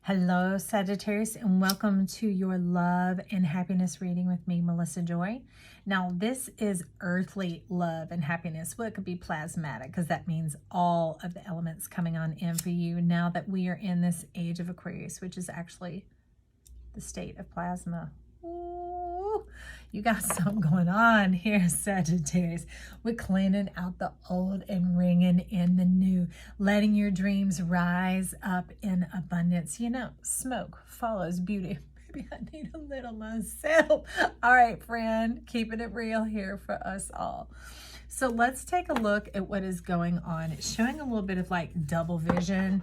Hello, Sagittarius, and welcome to your love and happiness reading with me, Melissa Joy. Now, this is earthly love and happiness. Well, it could be plasmatic because that means all of the elements coming on in for you now that we are in this age of Aquarius, which is actually the state of plasma. Ooh, you got something going on here, Sagittarius. We're cleaning out the old and ringing in the new, letting your dreams rise up in abundance. You know, smoke follows beauty. Maybe I need a little myself. All right, friend, keeping it real here for us all. So let's take a look at what is going on. It's showing a little bit of like double vision,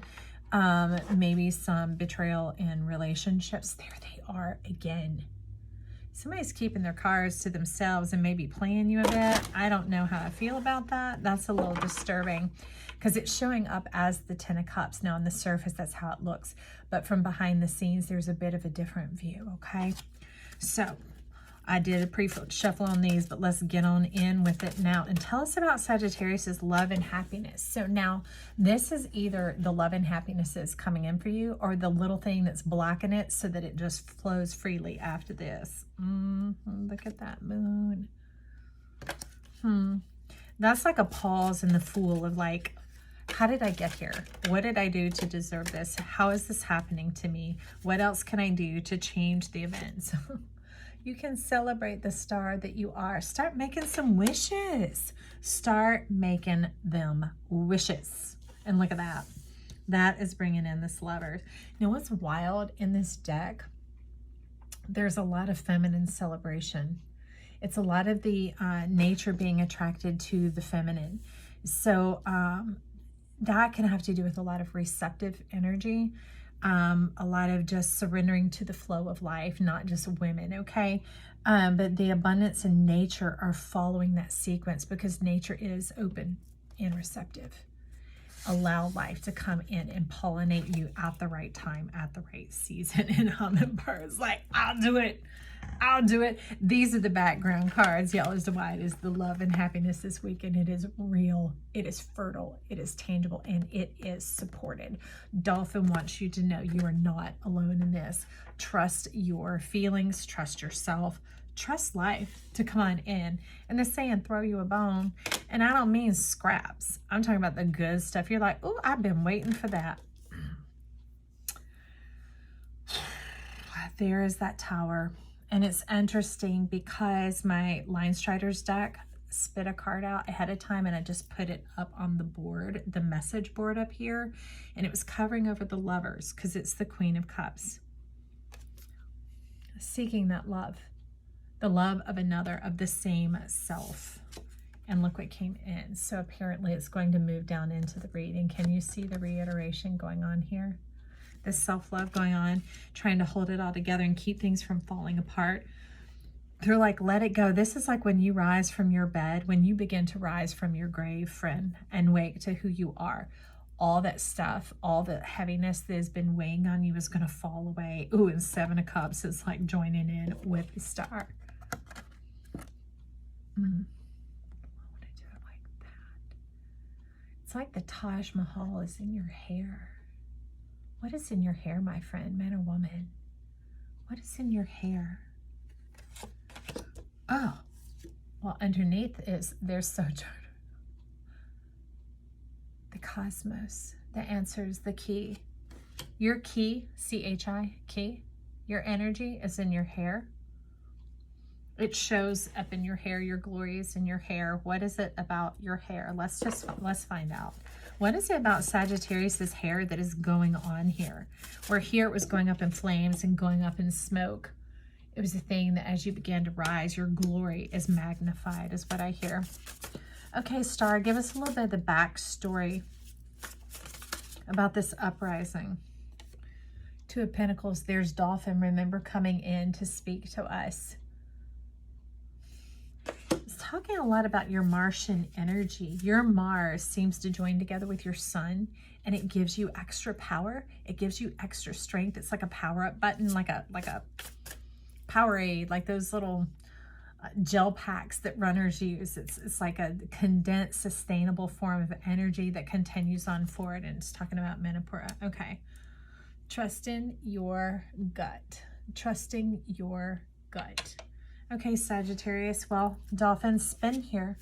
maybe some betrayal in relationships. There they are again. Somebody's keeping their cards to themselves and maybe playing you a bit. I don't know how I feel about that. That's a little disturbing because it's showing up as the Ten of Cups. Now on the surface, that's how it looks. But from behind the scenes, there's a bit of a different view, okay? So I did a pre-shuffle on these, but let's get on in with it now and tell us about Sagittarius's love and happiness. So now this is either the love and happiness is coming in for you or the little thing that's blocking it so that it just flows freely after this. Look at that moon. That's like a pause in the Fool of like, how did I get here? What did I do to deserve this? How is this happening to me? What else can I do to change the events? You can celebrate the star that you are. Start making some wishes. Start making them wishes. And look at that. That is bringing in this Lovers. You know what's wild in this deck? There's a lot of feminine celebration. It's a lot of the nature being attracted to the feminine. So that can have to do with a lot of receptive energy. A lot of just surrendering to the flow of life, not just women, okay? But the abundance and nature are following that sequence because nature is open and receptive. Allow life to come in and pollinate you at the right time, at the right season. And hummingbirds like, I'll do it. I'll do it. These are the background cards, y'all, as to why it is the love and happiness this week. And it is real. It is fertile. It is tangible. And it is supported. Dolphin wants you to know you are not alone in this. Trust your feelings. Trust yourself. Trust life to come on in. And they're saying throw you a bone. And I don't mean scraps. I'm talking about the good stuff. You're like, oh, I've been waiting for that. There is that Tower. And it's interesting because my Line Striders deck spit a card out ahead of time and I just put it up on the board, the message board up here, and it was covering over the Lovers because it's the Queen of Cups. Seeking that love, the love of another, of the same self. And look what came in. So apparently it's going to move down into the reading. Can you see the reiteration going on here? This self-love going on, trying to hold it all together and keep things from falling apart. They're like, let it go. This is like when you rise from your bed, when you begin to rise from your grave, friend, and wake to who you are. All that stuff, all the heaviness that has been weighing on you is going to fall away. Ooh, and Seven of Cups is like joining in with the Star. I want to do it like that. It's like the Taj Mahal is in your hair. What is in your hair, my friend, man or woman? What is in your hair? Oh, well, underneath is there's Sojourner. The cosmos. The answer is the key. Your key, C-H-I, key, your energy is in your hair. It shows up in your hair. Your glory is in your hair. What is it about your hair? Let's find out. What is it about Sagittarius's hair that is going on here? Where here it was going up in flames and going up in smoke. It was a thing that as you began to rise, your glory is magnified, is what I hear. Okay, Star, give us a little bit of the backstory about this uprising. Two of Pentacles, there's Dolphin, remember, coming in to speak to us. Talking a lot about your Martian energy. Your Mars seems to join together with your Sun and it gives you extra power. It gives you extra strength. It's like a power up button, like a Powerade, like those little gel packs that runners use. It's like a condensed, sustainable form of energy that continues on forward. And it's talking about menopause. Okay. Trust in your gut. Trusting your gut. Okay, Sagittarius, well, dolphins, spin here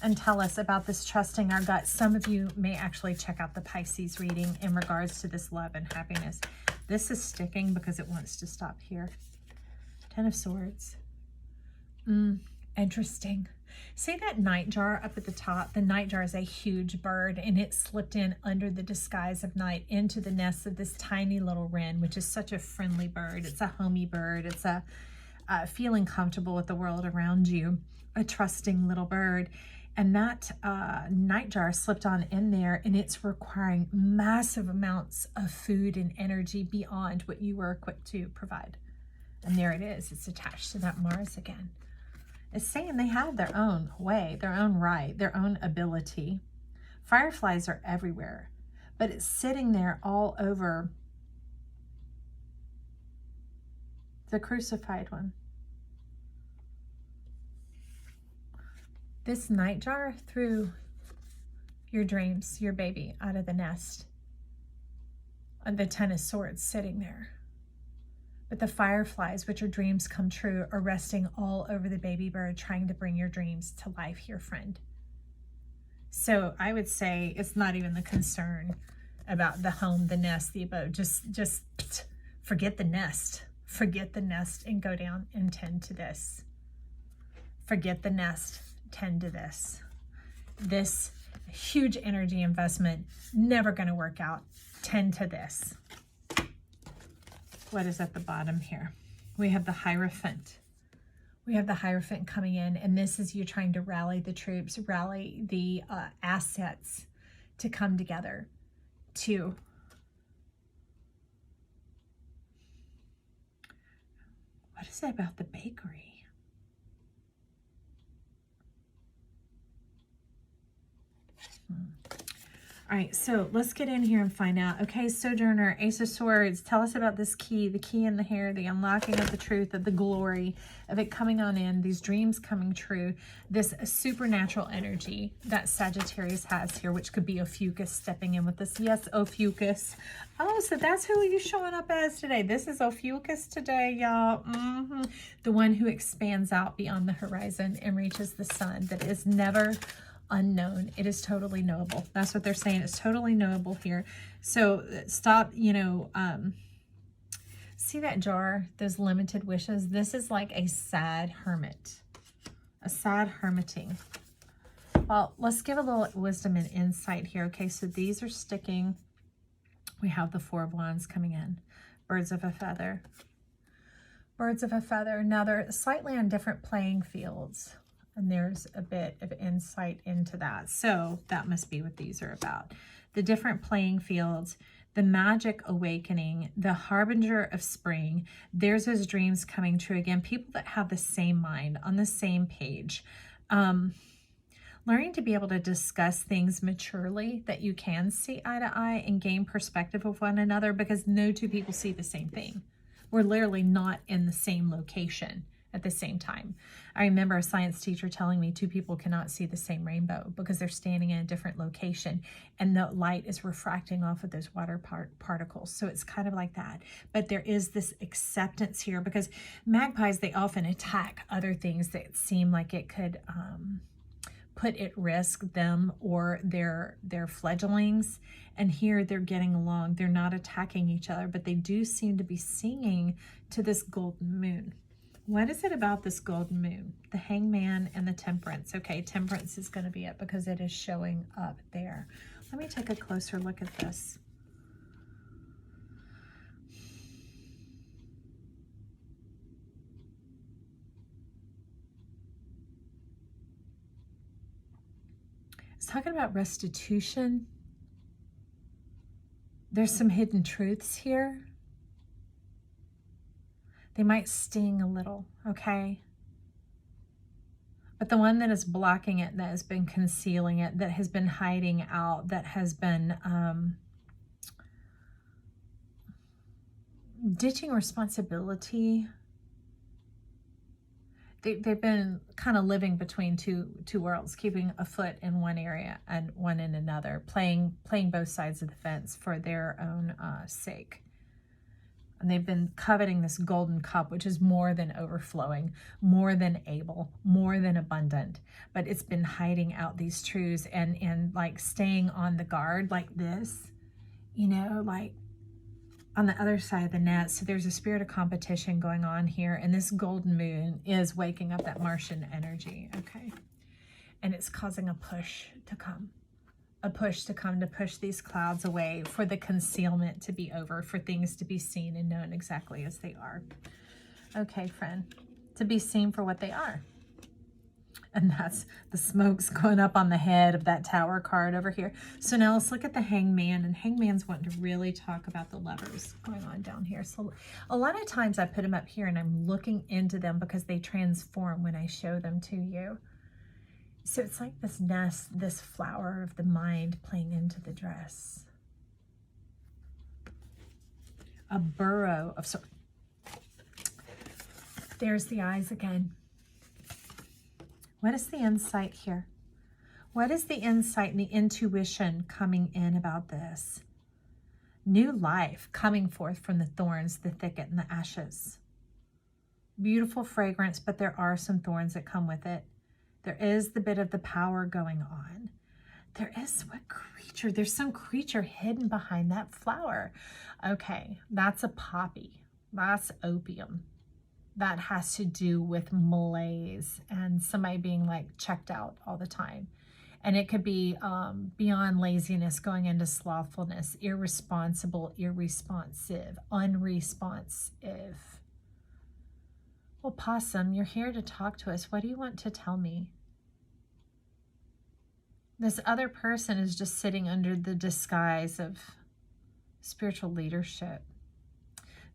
and tell us about this trusting our gut. Some of you may actually check out the Pisces reading in regards to this love and happiness. This is sticking because it wants to stop here. Ten of Swords. Interesting. See that nightjar up at the top? The nightjar is a huge bird, and it slipped in under the disguise of night into the nest of this tiny little wren, which is such a friendly bird. It's a homey bird. It's a feeling comfortable with the world around you, a trusting little bird. And that nightjar slipped on in there, and it's requiring massive amounts of food and energy beyond what you were equipped to provide. And there it is. It's attached to that Mars again. It's saying they have their own way, their own right, their own ability. Fireflies are everywhere, but it's sitting there all over the crucified one. This nightjar threw your dreams, your baby, out of the nest. And the Ten of Swords sitting there. But the fireflies, which are dreams come true, are resting all over the baby bird, trying to bring your dreams to life here, friend. So I would say it's not even the concern about the home, the nest, the abode. Just forget the nest. Forget the nest and go down and tend to this. Forget the nest, tend to this. This huge energy investment, never going to work out. Tend to this. What is at the bottom here? We have the Hierophant. We have the Hierophant coming in, and this is you trying to rally the troops, rally the assets to come together to what is it about the bakery? All right, so let's get in here and find out. Okay, Sojourner, Ace of Swords, tell us about this key, the key in the hair, the unlocking of the truth, of the glory, of it coming on in, these dreams coming true, this supernatural energy that Sagittarius has here, which could be Ophiuchus stepping in with this. Yes, Ophiuchus. Oh, so that's who you're showing up as today. This is Ophiuchus today, y'all. The one who expands out beyond the horizon and reaches the sun, that is never unknown. It is totally knowable. That's what they're saying. It's totally knowable here. So stop, see that jar, those limited wishes? This is like a sad hermit, a sad hermiting. Well, let's give a little wisdom and insight here. Okay, so these are sticking. We have the Four of Wands coming in. Birds of a feather. Birds of a feather. Now they're slightly on different playing fields. And there's a bit of insight into that. So that must be what these are about. The different playing fields, the magic awakening, the harbinger of spring. There's those dreams coming true again. People that have the same mind, on the same page. Learning to be able to discuss things maturely, that you can see eye to eye and gain perspective of one another, because no two people see the same thing. We're literally not in the same location at the same time. I remember a science teacher telling me two people cannot see the same rainbow because they're standing in a different location and the light is refracting off of those water particles. So it's kind of like that. But there is this acceptance here, because magpies, they often attack other things that seem like it could put at risk them or their fledglings. And here they're getting along. They're not attacking each other, but they do seem to be singing to this golden moon. What is it about this golden moon? The Hangman and the Temperance. Okay, Temperance is going to be it because it is showing up there. Let me take a closer look at this. It's talking about restitution. There's some hidden truths here. They might sting a little, okay? But the one that is blocking it, that has been concealing it, that has been hiding out, that has been ditching responsibility. They've been kind of living between two worlds, keeping a foot in one area and one in another, playing both sides of the fence for their own sake. And they've been coveting this golden cup, which is more than overflowing, more than able, more than abundant. But it's been hiding out these truths and like staying on the guard like this, you know, like on the other side of the net. So there's a spirit of competition going on here. And this golden moon is waking up that Martian energy, okay? And it's causing a push to come. A push to come, to push these clouds away, for the concealment to be over, for things to be seen and known exactly as they are. Okay, friend, to be seen for what they are. And that's the smoke's going up on the head of that Tower card over here. So now let's look at the Hangman, and Hangman's wanting to really talk about the Lovers going on down here. So a lot of times I put them up here and I'm looking into them because they transform when I show them to you. So it's like this nest, this flower of the mind playing into the dress. A burrow of sorts. There's the eyes again. What is the insight here? What is the insight and the intuition coming in about this? New life coming forth from the thorns, the thicket, and the ashes. Beautiful fragrance, but there are some thorns that come with it. There is the bit of the power going on. There is what creature? There's some creature hidden behind that flower. Okay, that's a poppy. That's opium. That has to do with malaise and somebody being like checked out all the time. And it could be beyond laziness, going into slothfulness, irresponsible, irresponsive, unresponsive. Well, Possum, you're here to talk to us. What do you want to tell me? This other person is just sitting under the disguise of spiritual leadership.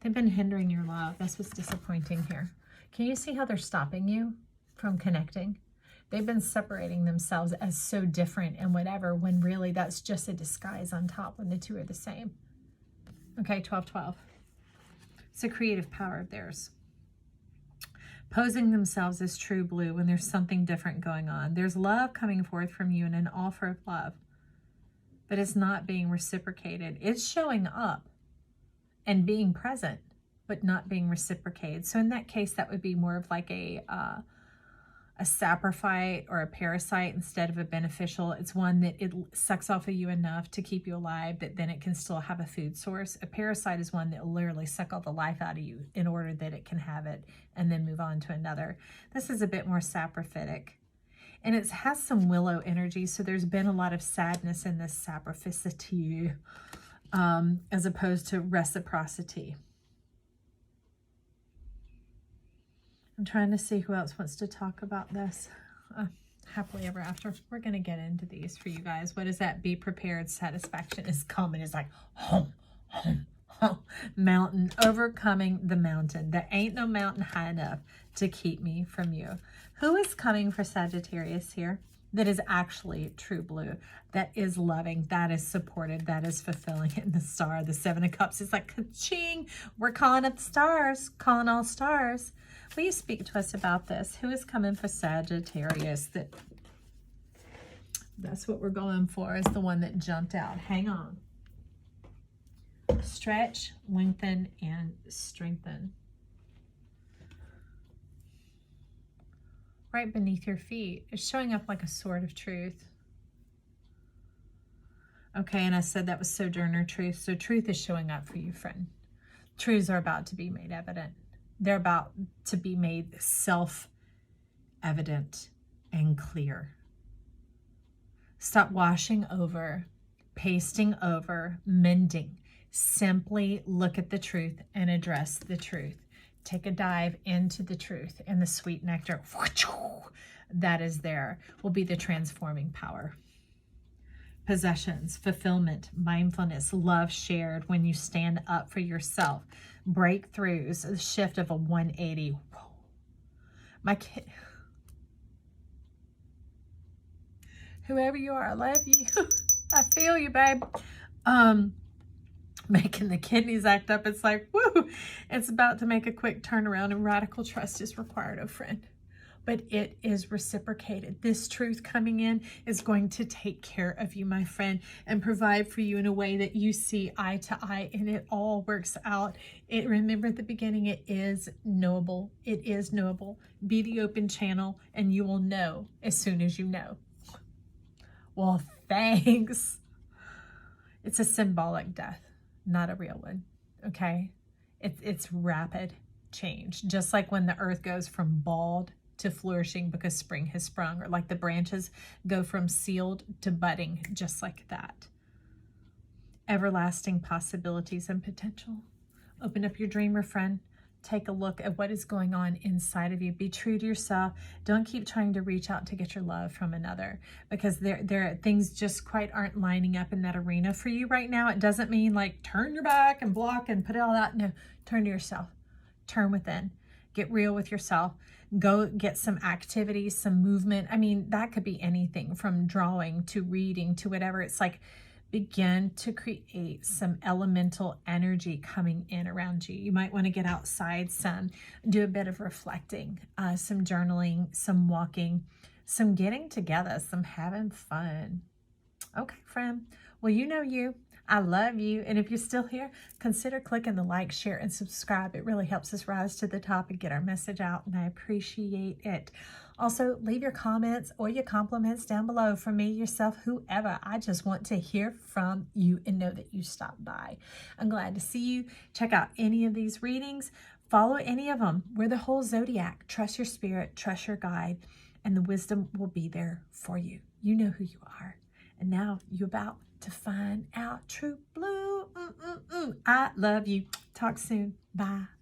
They've been hindering your love. That's what's disappointing here. Can you see how they're stopping you from connecting? They've been separating themselves as so different and whatever, when really that's just a disguise on top when the two are the same. Okay, 12-12. It's a creative power of theirs. Posing themselves as true blue when there's something different going on. There's love coming forth from you and an offer of love, but it's not being reciprocated. It's showing up and being present, but not being reciprocated. So in that case, that would be more of like a saprophyte or a parasite instead of a beneficial. It's one that it sucks off of you enough to keep you alive, that then it can still have a food source. A parasite is one that will literally suck all the life out of you in order that it can have it and then move on to another. This is a bit more saprophytic. And it has some willow energy, so there's been a lot of sadness in this saprophicity as opposed to reciprocity. I'm trying to see who else wants to talk about this. Happily ever after. We're going to get into these for you guys. What is that? Be prepared. Satisfaction is coming. It's like, home, home, home. Mountain. Overcoming the mountain. There ain't no mountain high enough to keep me from you. Who is coming for Sagittarius here? That is actually true blue. That is loving. That is supported. That is fulfilling. And the star, the Seven of Cups, is like, ka-ching. We're calling up the stars. Calling all stars. Will you speak to us about this? Who is coming for Sagittarius? That's what we're going for, is the one that jumped out. Hang on. Stretch, lengthen, and strengthen. Right beneath your feet. It's showing up like a sword of truth. Okay, and I said that was Sojourner Truth. So truth is showing up for you, friend. Truths are about to be made evident. They're about to be made self-evident and clear. Stop washing over, pasting over, mending. Simply look at the truth and address the truth. Take a dive into the truth, and the sweet nectar that is there will be the transforming power. Possessions, fulfillment, mindfulness, love shared when you stand up for yourself. Breakthroughs, a shift of a 180. My kid, whoever you are, I love you. I feel you, babe. Making the kidneys act up. It's like, woo, it's about to make a quick turnaround, and radical trust is required, oh friend. but it is reciprocated. This truth coming in is going to take care of you, my friend, and provide for you in a way that you see eye to eye, and it all works out. Remember at the beginning, it is knowable. It is knowable. Be the open channel, and you will know as soon as you know. Well, thanks. It's a symbolic death, not a real one, okay? It's rapid change, just like when the earth goes from bald to flourishing because spring has sprung, or like the branches go from sealed to budding, just like that. Everlasting possibilities and potential. Open up your dreamer, friend. Take a look at what is going on inside of you. Be true to yourself. Don't keep trying to reach out to get your love from another, because there things just quite aren't lining up in that arena for you right now. It doesn't mean like turn your back and block and put it all out. No, turn to yourself. Turn within. Get real with yourself. Go get some activities, some movement. I mean, that could be anything from drawing to reading to whatever. It's like, begin to create some elemental energy coming in around you. You might want to get outside some, do a bit of reflecting, some journaling, some walking, some getting together, some having fun. Okay, friend. Well, you know you. I love you. And if you're still here, consider clicking the like, share, and subscribe. It really helps us rise to the top and get our message out, and I appreciate it. Also, leave your comments or your compliments down below for me, yourself, whoever. I just want to hear from you and know that you stopped by. I'm glad to see you. Check out any of these readings. Follow any of them. We're the whole zodiac. Trust your spirit, trust your guide, and the wisdom will be there for you. You know who you are. And now you're about to find out true blue. I love you. Talk soon. Bye.